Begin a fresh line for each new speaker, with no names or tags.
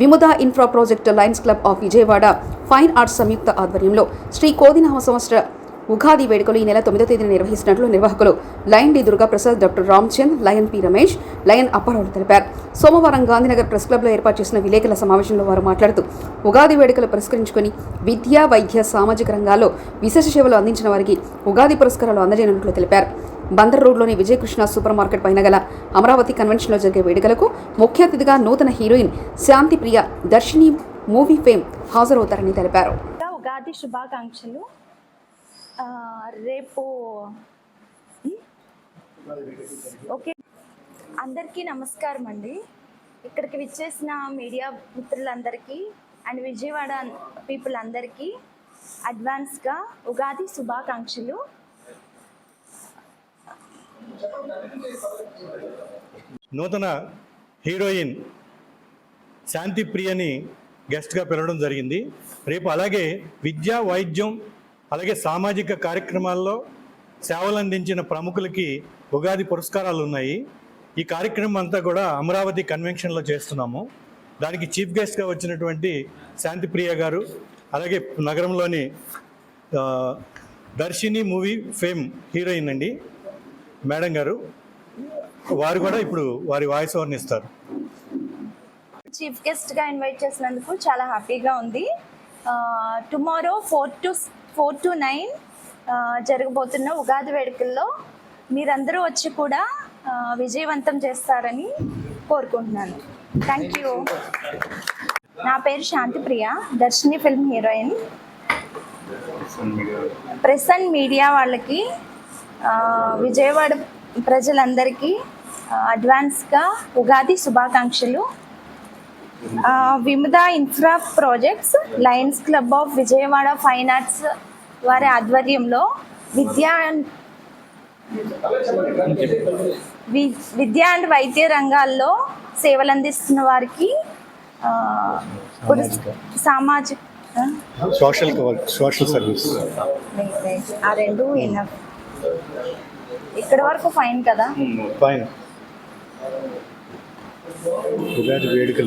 విముద infra project lions club of Vijayawada fine arts సంయుక్త ఆధ్వర్యంలో శ్రీ కోదినామ సంవత్సర ఉగాది వేడుకలు ఈ నెల 9వ తేదీన నిర్వహిస్తున్నట్లు నిర్వాహకులు lion D Durgaprasad, doctor Ramchand, lion P Ramesh, lion Apparao తెలిపారు. సోమవారం గాంధీనగర్ ప్రెస్ క్లబ్లో ఏర్పాటు చేసిన విలేకరుల సమావేశంలో వారు మాట్లాడుతూ ఉగాది వేడుకలు పురస్కరించుకుని విద్య, వైద్య, సామాజిక రంగాల్లో విశేష సేవలు అందించిన వారికి ఉగాది పురస్కారాలు అందజేయనున్నట్లు తెలిపారు. బందర్ రోడ్లోని విజయకృష్ణ సూపర్ మార్కెట్ పైన గల అమరావతి కన్వెన్షన్లో జరిగే వేడుకలకు ముఖ్య అతిథిగా నూతన హీరోయిన్ శాంతి ప్రియ, దర్శిని మూవీ ఫేమ్ హాజరవుతారని తెలిపారు.
ఉగాది శుభాకాంక్షలు. రేపు ఓకే, అందరికీ నమస్కారం అండి. ఇక్కడికి విచ్చేసిన మీడియా మిత్రులందరికీ అండ్ విజయవాడ పీపుల్ అందరికీ అడ్వాన్స్గా ఉగాది శుభాకాంక్షలు.
నూతన హీరోయిన్ శాంతి ప్రియని గెస్ట్గా పిలవడం జరిగింది. రేపు అలాగే విద్య, వైద్యం, అలాగే సామాజిక కార్యక్రమాల్లో సేవలు అందించిన ప్రముఖులకి ఉగాది పురస్కారాలు ఉన్నాయి. ఈ కార్యక్రమం అంతా కూడా అమరావతి కన్వెన్షన్లో చేస్తున్నాము. దానికి చీఫ్ గెస్ట్గా వచ్చినటువంటి శాంతి ప్రియ గారు, అలాగే నగరంలోని దర్శిని మూవీ ఫేమ్ హీరోయిన్ అండి మేడం గారు, వారు కూడా ఇప్పుడు వారి వాయిస్ ఓవర్ని ఇస్తారు.
చీఫ్ గెస్ట్గా ఇన్వైట్ చేసినందుకు చాలా హ్యాపీగా ఉంది. టుమారో 4 to 9 జరగబోతున్న ఉగాది వేడుకల్లో మీరందరూ వచ్చి కూడా విజయవంతం చేస్తారని కోరుకుంటున్నాను. Thank you. నా పేరు Shanti Priya, Darshini film heroine. Press and media వాళ్ళకి, విజయవాడ ప్రజలందరికీ అడ్వాన్స్గా ఉగాది శుభాకాంక్షలు. Vimuda infra projects lions club of Vijayawada fine arts వారి ఆధ్వర్యంలో విద్య అండ్ వైద్య రంగాల్లో సేవలు అందిస్తున్న వారికి సామాజిక
సోషల్ సర్వీస్
ఆ రెండు ఇక్కడ వరకు ఫైన్ కదా.
ఫైన్ ఉగాది వేడుకలు